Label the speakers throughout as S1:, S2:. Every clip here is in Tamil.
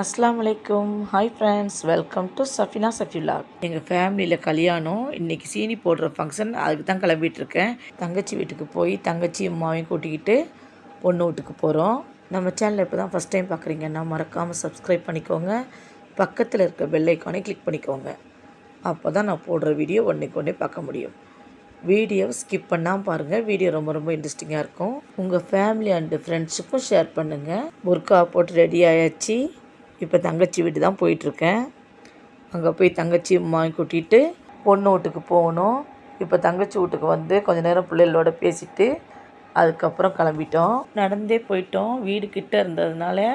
S1: அஸ்ஸலாமு அலைக்கும். Hi friends, welcome to Safina Safi vlog. எங்கள் ஃபேமிலியில் கல்யாணம், இன்றைக்கி சீனி போடுற ஃபங்க்ஷன், அதுக்கு தான் கிளம்பிகிட்ருக்கேன். தங்கச்சி வீட்டுக்கு போய் தங்கச்சி அம்மாவையும் கூட்டிக்கிட்டு பொண்ணு வீட்டுக்கு போகிறோம். நம்ம சேனலை இப்போ தான் ஃபஸ்ட் டைம் பார்க்குறீங்கன்னா மறக்காமல் சப்ஸ்கிரைப் பண்ணிக்கோங்க. பக்கத்தில் இருக்க பெல் ஐக்கானை கிளிக் பண்ணிக்கோங்க. அப்போ தான் நான் போடுற வீடியோ ஒன்றைக்கு பார்க்க முடியும். வீடியோவை ஸ்கிப் பண்ணாமல் பாருங்கள். வீடியோ ரொம்ப இன்ட்ரெஸ்டிங்காக இருக்கும். உங்கள் ஃபேமிலி அண்டு ஃப்ரெண்ட்ஸுக்கும் ஷேர் பண்ணுங்கள். புர்கா போட்டு ரெடி ஆயாச்சு. இப்போ தங்கச்சி வீட்டு தான் போயிட்டுருக்கேன். அங்கே போய் தங்கச்சி அம்மாவை கூட்டிகிட்டு பொண்ணு வீட்டுக்கு போகணும். இப்போ தங்கச்சி வீட்டுக்கு வந்து கொஞ்சம் நேரம் பிள்ளைகளோட பேசிவிட்டு அதுக்கப்புறம் கிளம்பிட்டோம். நடந்தே போயிட்டோம். வீடு கிட்டே இருந்ததுனால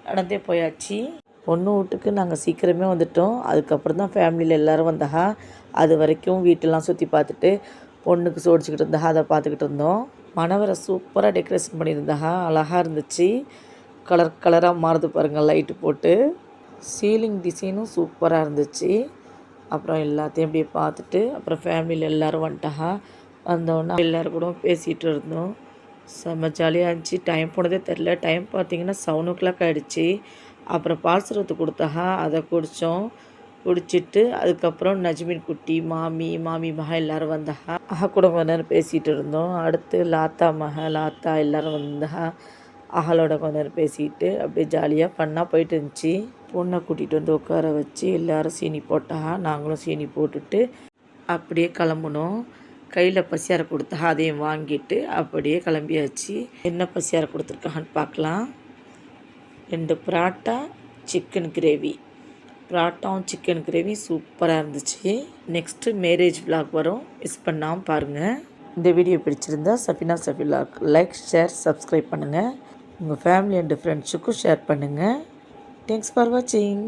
S1: நடந்தே போயாச்சு. பொண்ணு வீட்டுக்கு நாங்கள் சீக்கிரமே வந்துட்டோம். அதுக்கப்புறம் தான் ஃபேமிலியில் எல்லோரும் வந்தாங்க. அது வரைக்கும் வீட்டெல்லாம் சுற்றி பார்த்துட்டு பொண்ணுக்கு சோடிச்சிக்கிட்டு இருந்தாங்க. அதை பார்த்துக்கிட்டு இருந்தோம். மணவரை சூப்பராக டெக்கரேஷன் பண்ணியிருந்தாங்க. அழகாக இருந்துச்சு. கலராக மாறுது பாருங்கள் லைட்டு போட்டு. சீலிங் டிசைனும் சூப்பராக இருந்துச்சு. அப்புறம் எல்லாத்தையும் அப்படியே பார்த்துட்டு அப்புறம் ஃபேமிலியில் எல்லோரும் வந்துட்டாங்க. வந்தோடனே எல்லோரும் கூட பேசிகிட்டு இருந்தோம். செம்ம ஜாலியாக இருந்துச்சு. டைம் போனதே தெரில. டைம் பார்த்திங்கன்னா 7 o'clock ஆகிடுச்சி. அப்புறம் பால் சர்பத்து கொடுத்தாங்க. அதை குடிச்சிட்டு அதுக்கப்புறம் நஜ்மின் குட்டி மாமி மகா எல்லோரும் வந்தாங்க. கூட கொஞ்ச நேரம் பேசிகிட்டு இருந்தோம். அடுத்து லாத்தா எல்லோரும் வந்தாங்க. அகலோட கொஞ்ச நேரம் பேசிக்கிட்டு அப்படியே ஜாலியாக ஃபன்னாக போயிட்டு இருந்துச்சு. பொண்ணை கூட்டிகிட்டு வந்து உட்கார வச்சு எல்லோரும் சீனி போட்டாங்க. நாங்களும் சீனி போட்டுட்டு அப்படியே கிளம்புனோம். கையில் பசியாரை கொடுத்தா அதையும் வாங்கிட்டு அப்படியே கிளம்பியாச்சு. என்ன பசியாரை கொடுத்துருக்காங்கன்னு பார்க்கலாம். 2 பரோட்டா, சிக்கன் கிரேவி. பரோட்டாவும் சிக்கன் கிரேவி சூப்பராக இருந்துச்சு. நெக்ஸ்ட்டு மேரேஜ் விலாக் வரும், மிஸ் பண்ணாமல் பாருங்கள். இந்த வீடியோ பிடிச்சிருந்தா Safina Safi vlog like, share, subscribe பண்ணுங்கள். உங்கள் ஃபேமிலி அண்ட் ஃப்ரெண்ட்ஸுக்கும் ஷேர் பண்ணுங்கள். தேங்க்ஸ் ஃபார் வாட்சிங்.